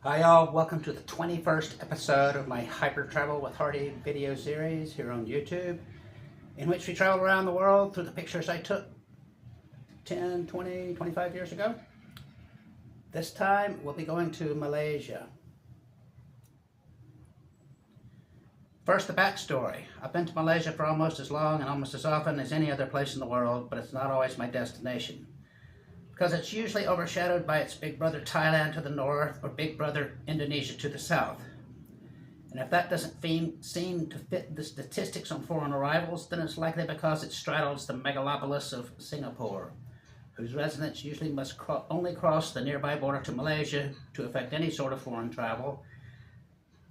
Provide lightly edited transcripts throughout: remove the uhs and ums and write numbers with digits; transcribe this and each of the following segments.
Hi y'all, welcome to the 21st episode of my Hypertravel with Hardie video series here on YouTube, in which we travel around the world through the pictures I took 10, 20, 25 years ago. This time we'll be going to Malaysia. First, the backstory. I've been to Malaysia for almost as long and almost as often as any other place in the world, but it's not always my destination, because it's usually overshadowed by its big brother Thailand to the north or big brother Indonesia to the south. And if that doesn't seem to fit the statistics on foreign arrivals, then it's likely because it straddles the megalopolis of Singapore, whose residents usually must only cross the nearby border to Malaysia to effect any sort of foreign travel,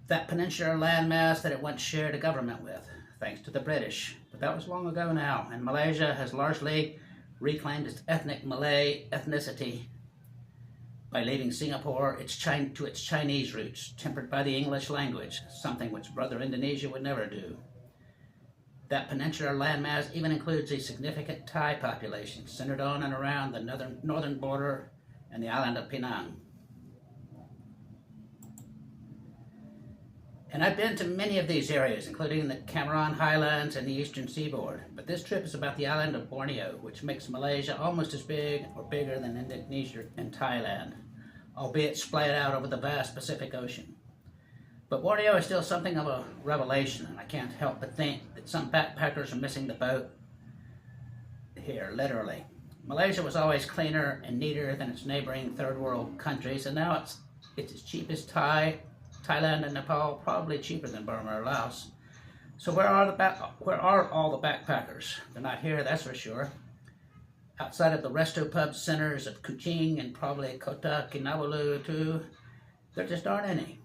that peninsular landmass that it once shared a government with, thanks to the British. But that was long ago now, and Malaysia has largely reclaimed its ethnic Malay ethnicity by leaving Singapore to its Chinese roots, tempered by the English language, something which brother Indonesia would never do. That peninsular landmass even includes a significant Thai population centered on and around the northern border and the island of Penang. And I've been to many of these areas, including the Cameron Highlands and the eastern seaboard. But this trip is about the island of Borneo, which makes Malaysia almost as big or bigger than Indonesia and Thailand, albeit splayed out over the vast Pacific Ocean. But Borneo is still something of a revelation, and I can't help but think that some backpackers are missing the boat here, literally. Malaysia was always cleaner and neater than its neighboring third world countries, and now it's as cheap as Thailand and Nepal, probably cheaper than Burma or Laos. So where are all the backpackers? They're not here, that's for sure. Outside of the resto pub centers of Kuching and probably Kota Kinabalu too, there just aren't any.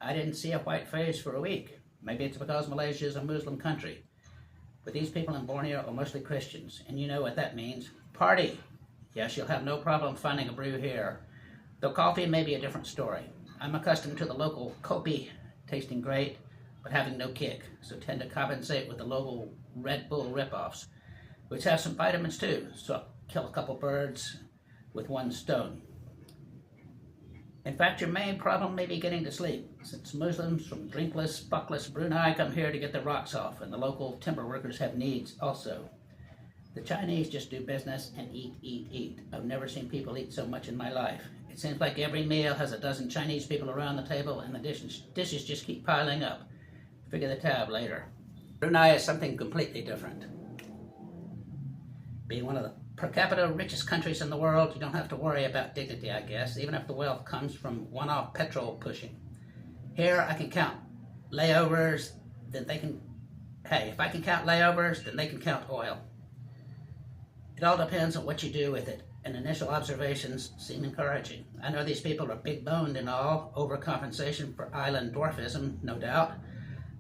I didn't see a white face for a week. Maybe it's because Malaysia is a Muslim country. But these people in Borneo are mostly Christians, and you know what that means. Party! Yes, you'll have no problem finding a brew here, though coffee may be a different story. I'm accustomed to the local kopi tasting great, but having no kick, so tend to compensate with the local Red Bull ripoffs, which have some vitamins too, so kill a couple birds with one stone. In fact, your main problem may be getting to sleep, since Muslims from drinkless, fuckless Brunei come here to get their rocks off, and the local timber workers have needs also. The Chinese just do business and eat, eat, eat. I've never seen people eat so much in my life. It seems like every meal has a dozen Chinese people around the table, and the dishes just keep piling up. Figure the tab later. Brunei is something completely different. Being one of the per capita richest countries in the world, you don't have to worry about dignity, I guess, even if the wealth comes from one-off petrol pushing. Here, I can count layovers, then they can... Hey, if I can count layovers, then they can count oil. It all depends on what you do with it, and initial observations seem encouraging. I know these people are big-boned and all, overcompensation for island dwarfism, no doubt,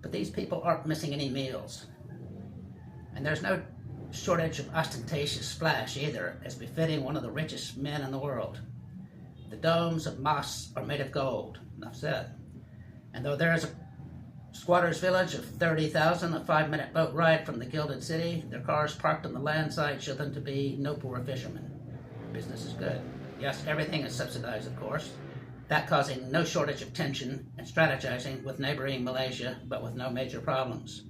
but these people aren't missing any meals. And there's no shortage of ostentatious flash either, as befitting one of the richest men in the world. The domes of mosques are made of gold, enough said. And though there is a squatter's village of 30,000, a 5-minute boat ride from the Gilded City, their cars parked on the land side show them to be no poor fishermen. Business is good. Yes, everything is subsidized, of course, that causing no shortage of tension and strategizing with neighboring Malaysia, but with no major problems.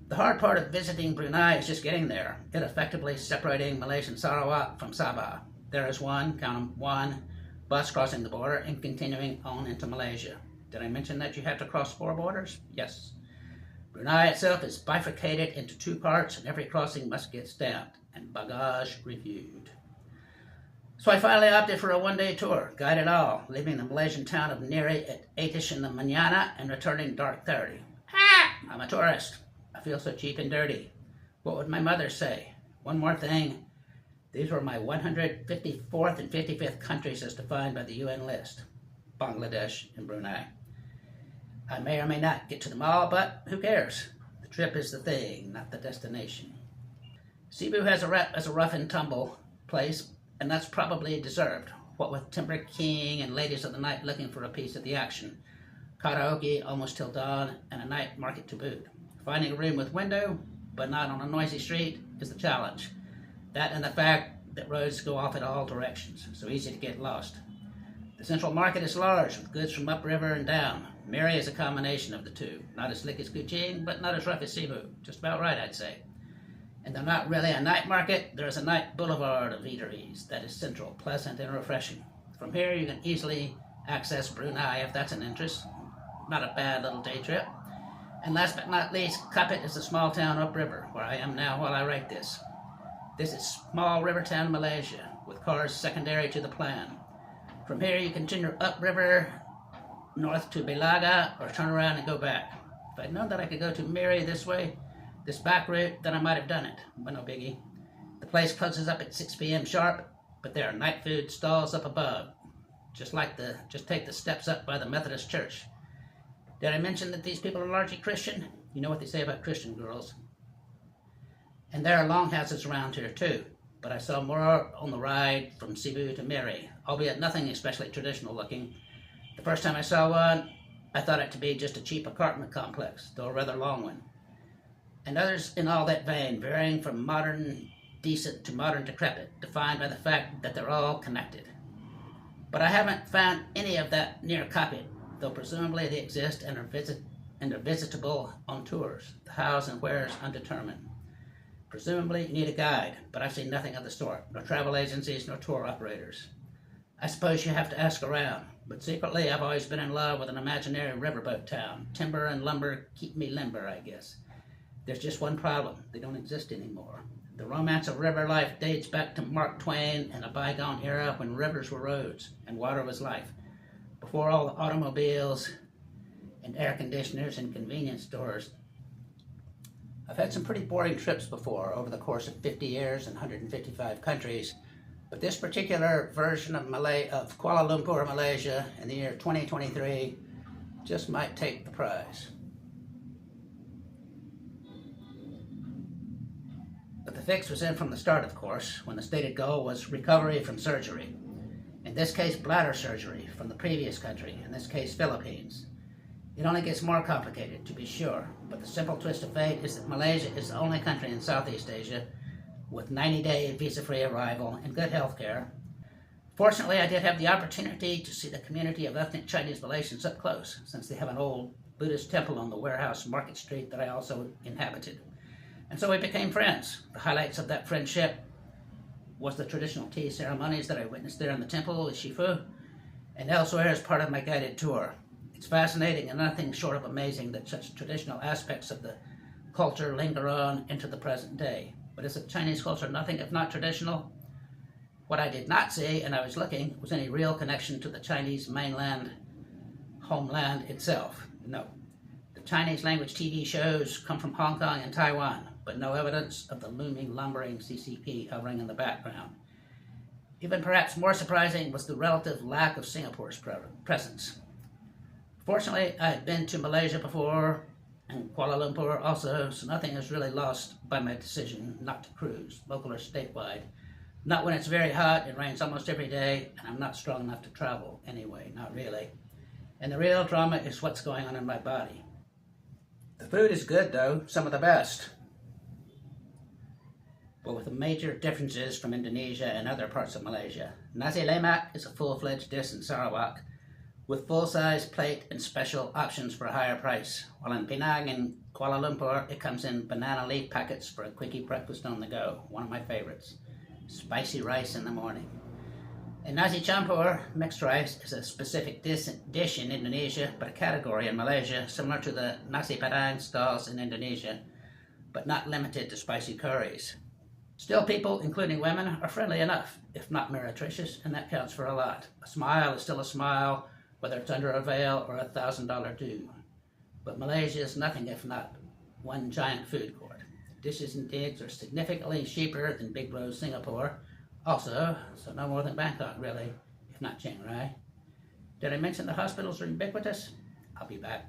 The hard part of visiting Brunei is just getting there, it effectively separating Malaysian Sarawak from Sabah. There is one, count 'em, one bus crossing the border and continuing on into Malaysia. Did I mention that you have to cross 4 borders? Yes. Brunei itself is bifurcated into 2 parts, and every crossing must get stamped and bagage reviewed. So I finally opted for a one-day tour, guided all, leaving the Malaysian town of Niri at 8ish in the manana and returning dark 30. I'm a tourist. I feel so cheap and dirty. What would my mother say? One more thing. These were my 154th and 55th countries as defined by the UN list. Bangladesh and Brunei. I may or may not get to them all, but who cares? The trip is the thing, not the destination. Cebu has a rep as a rough and tumble place, and that's probably deserved. What with Timber King and ladies of the night looking for a piece of the action, karaoke almost till dawn, and a night market to boot. Finding a room with window, but not on a noisy street, is the challenge. That and the fact that roads go off in all directions, so easy to get lost. The central market is large, with goods from upriver and down. Mary is a combination of the two. Not as slick as Kuching, but not as rough as Cebu. Just about right, I'd say. And though not really a night market, there is a night boulevard of eateries that is central, pleasant, and refreshing. From here, you can easily access Brunei if that's an interest. Not a bad little day trip. And last but not least, Kapit is a small town upriver, where I am now while I write this. This is small river town Malaysia, with cars secondary to the plan. From here, you continue upriver north to Belaga, or turn around and go back. If I'd known that I could go to Miri this way, this back route, then I might have done it, but no biggie. The place closes up at 6 p.m. sharp, but there are night food stalls up above. Just take the steps up by the Methodist Church. Did I mention that these people are largely Christian? You know what they say about Christian girls. And there are longhouses around here too, but I saw more on the ride from Cebu to Miri, albeit nothing especially traditional looking. The first time I saw one, I thought it to be just a cheap apartment complex, though a rather long one. And others in all that vein, varying from modern decent to modern decrepit, defined by the fact that they're all connected. But I haven't found any of that near Kapit, though presumably they exist and are visitable on tours. The hows and wheres undetermined. Presumably you need a guide, but I've seen nothing of the sort, nor travel agencies nor tour operators. I suppose you have to ask around, but secretly I've always been in love with an imaginary riverboat town. Timber and lumber keep me limber, I guess. There's just one problem. They don't exist anymore. The romance of river life dates back to Mark Twain and a bygone era when rivers were roads and water was life, before all the automobiles and air conditioners and convenience stores. I've had some pretty boring trips before over the course of 50 years and 155 countries, but this particular version of Kuala Lumpur, Malaysia in the year 2023 just might take the prize. But the fix was in from the start, of course, when the stated goal was recovery from surgery. In this case, bladder surgery from the previous country, in this case, Philippines. It only gets more complicated, to be sure, but the simple twist of fate is that Malaysia is the only country in Southeast Asia with 90-day visa-free arrival and good health care. Fortunately, I did have the opportunity to see the community of ethnic Chinese Malaysians up close, since they have an old Buddhist temple on the warehouse market street that I also inhabited. And so we became friends. The highlights of that friendship was the traditional tea ceremonies that I witnessed there in the temple at Shifu and elsewhere as part of my guided tour. It's fascinating and nothing short of amazing that such traditional aspects of the culture linger on into the present day. But is the Chinese culture nothing if not traditional? What I did not see, and I was looking, was any real connection to the Chinese mainland homeland itself. No. The Chinese language TV shows come from Hong Kong and Taiwan, but no evidence of the looming, lumbering CCP hovering in the background. Even perhaps more surprising was the relative lack of Singapore's presence. Fortunately, I had been to Malaysia before, and Kuala Lumpur also, so nothing is really lost by my decision not to cruise, local or statewide. Not when it's very hot, it rains almost every day, and I'm not strong enough to travel anyway, not really. And the real drama is what's going on in my body. The food is good though, some of the best. But with the major differences from Indonesia and other parts of Malaysia. Nasi lemak is a full-fledged dish in Sarawak, with full-size plate and special options for a higher price. While in Penang and Kuala Lumpur, it comes in banana leaf packets for a quickie breakfast on the go, one of my favorites. Spicy rice in the morning. And nasi campur, mixed rice, is a specific dish in Indonesia, but a category in Malaysia, similar to the nasi padang stalls in Indonesia, but not limited to spicy curries. Still, people, including women, are friendly enough, if not meretricious, and that counts for a lot. A smile is still a smile, whether it's under a veil or $1,000 due. But Malaysia is nothing if not one giant food court. Dishes and digs are significantly cheaper than Big Bro Singapore, also, so no more than Bangkok really, if not Chiang Rai. Did I mention the hospitals are ubiquitous? I'll be back.